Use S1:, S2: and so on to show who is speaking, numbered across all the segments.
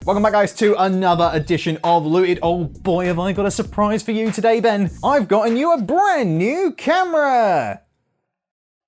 S1: Welcome back, guys, to another edition of Looted. Oh boy, have I got a surprise for you today, Ben. I've gotten you a brand new camera.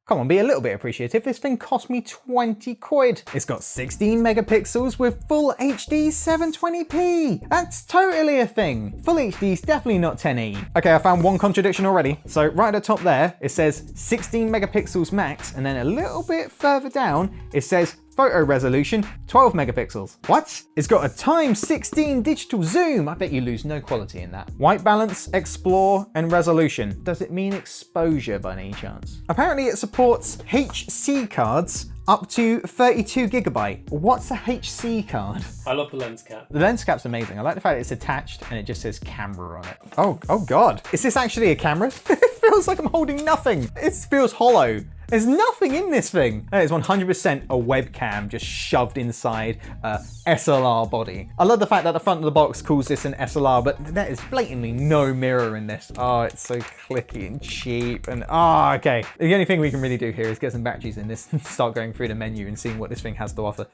S1: Come on, be a little bit appreciative. This thing cost me 20 quid. It's got 16 megapixels with full HD 720p. That's totally a thing. Full HD is definitely not 1080. Okay, I found one contradiction already. So right at the top there, it says 16 megapixels max, and then a little bit further down, it says photo resolution 12 megapixels. What? It's got a ×16 digital zoom. I bet you lose no quality in that. White balance, explore, and resolution. Does it mean exposure by any chance? Apparently it supports HC cards up to 32 gigabyte. What's a HC card?
S2: I love the lens cap.
S1: The lens cap's amazing. I like the fact that it's attached and it just says camera on it. Oh God. Is this actually a camera? It feels like I'm holding nothing. It feels hollow. There's nothing in this thing. That is 100% a webcam just shoved inside a SLR body. I love the fact that the front of the box calls this an SLR, but there is blatantly no mirror in this. Oh, it's so clicky and cheap. And okay. The only thing we can really do here is get some batteries in this and start going through the menu and seeing what this thing has to offer.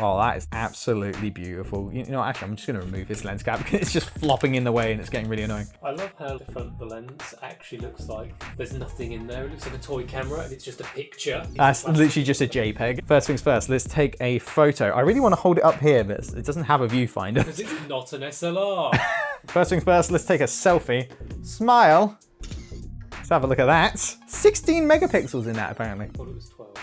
S1: Oh, that is absolutely beautiful. You know, actually, I'm just going to remove this lens cap because it's just flopping in the way and it's getting really annoying.
S2: I love how the front of the lens actually looks like there's nothing in there. It looks like a toy camera and it's just a picture.
S1: That's literally just a JPEG. First things first, let's take a photo. I really want to hold it up here, but it doesn't have a viewfinder.
S2: Because it's not an SLR.
S1: First things first, let's take a selfie. Smile. Let's have a look at that. 16 megapixels in that, apparently.
S2: I thought it was 12.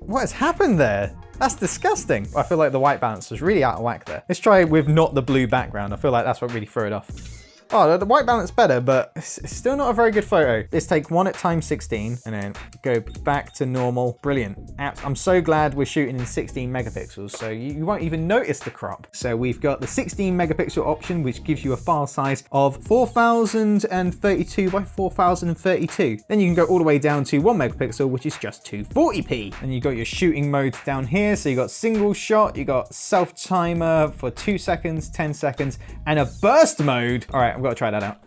S1: What has happened there? That's disgusting. I feel like the white balance was really out of whack there. Let's try with not the blue background. I feel like that's what really threw it off. Oh, the white balance better, but it's still not a very good photo. Let's take one at ×16 and then go back to normal. Brilliant. I'm so glad we're shooting in 16 megapixels, so you won't even notice the crop. So we've got the 16 megapixel option, which gives you a file size of 4032 by 4032. Then you can go all the way down to 1 megapixel, which is just 240p. And you got your shooting modes down here. So you got single shot, you got self timer for 2 seconds, 10 seconds, and a burst mode. All right, I've got to try that out.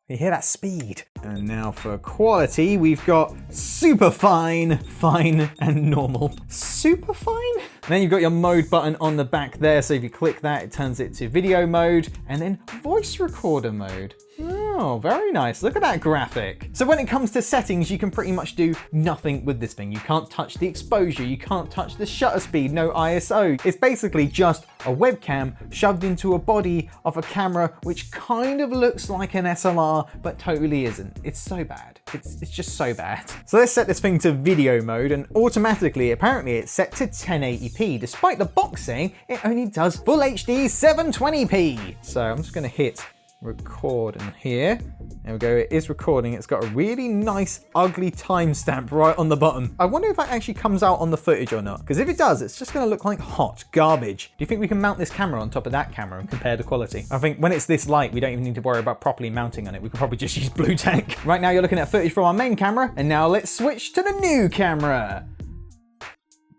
S1: You hear that speed? And now for quality, we've got super fine, fine, and normal. Super fine? And then you've got your mode button on the back there. So if you click that, it turns it to video mode and then voice recorder mode. Oh, very nice. Look at that graphic. So when it comes to settings, you can pretty much do nothing with this thing. You can't touch the exposure. You can't touch the shutter speed, no ISO. It's basically just a webcam shoved into a body of a camera, which kind of looks like an SLR, but totally isn't. It's so bad. It's just so bad. So let's set this thing to video mode, and automatically, apparently it's set to 1080p, despite the box saying it only does full HD 720p. So I'm just gonna hit record in here. There we go, it is recording. It's got a really nice ugly timestamp right on the bottom. I wonder if that actually comes out on the footage or not, because if it does, it's just going to look like hot garbage. Do you think we can mount this camera on top of that camera and compare the quality? I think when it's this light, we don't even need to worry about properly mounting on it. We could probably just use blue tank. Right now you're looking at footage from our main camera, and now let's switch to the new camera.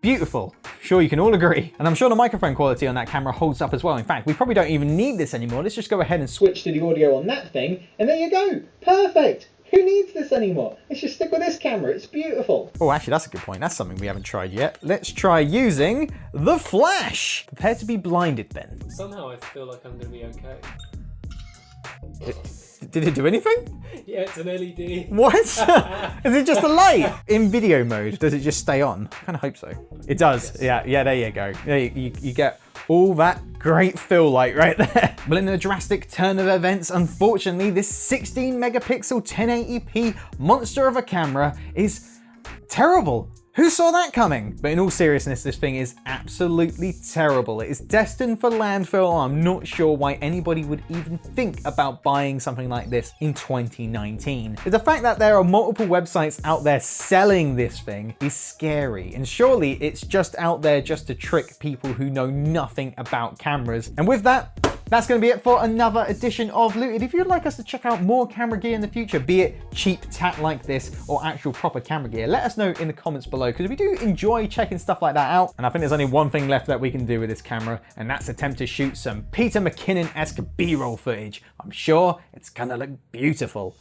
S1: Beautiful. Sure, you can all agree. And I'm sure the microphone quality on that camera holds up as well. In fact, we probably don't even need this anymore. Let's just go ahead and switch to the audio on that thing. And there you go. Perfect. Who needs this anymore? Let's just stick with this camera. It's beautiful. Oh, actually, that's a good point. That's something we haven't tried yet. Let's try using the flash. Prepare to be blinded, Ben.
S2: Somehow I feel like I'm going to be okay.
S1: Did it do anything?
S2: Yeah, it's an LED.
S1: What? Is it just a light? In video mode, does it just stay on? I kind of hope so. It does. Yes. Yeah, there you go. You get all that great fill light right there. Well, in a drastic turn of events, unfortunately, this 16 megapixel 1080p monster of a camera is terrible. Who saw that coming? But in all seriousness, this thing is absolutely terrible. It is destined for landfill. I'm not sure why anybody would even think about buying something like this in 2019. The fact that there are multiple websites out there selling this thing is scary. And surely it's just out there just to trick people who know nothing about cameras. And with that, that's going to be it for another edition of Looted. If you'd like us to check out more camera gear in the future, be it cheap tat like this or actual proper camera gear, let us know in the comments below, because we do enjoy checking stuff like that out. And I think there's only one thing left that we can do with this camera, and that's attempt to shoot some Peter McKinnon-esque B-roll footage. I'm sure it's going to look beautiful.